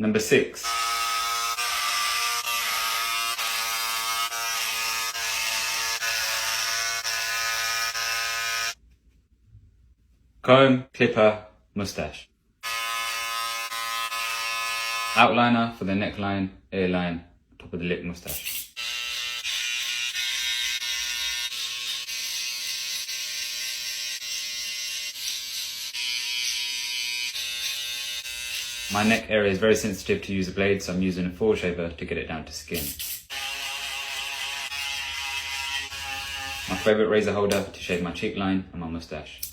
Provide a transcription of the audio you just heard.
Number 6. Comb, clipper, mustache. Outliner for the neckline, hairline, top of the lip, mustache. My neck area is very sensitive to use a blade, so I'm using a foil shaver to get it down to skin. My favourite razor holder to shave my cheek line and my mustache.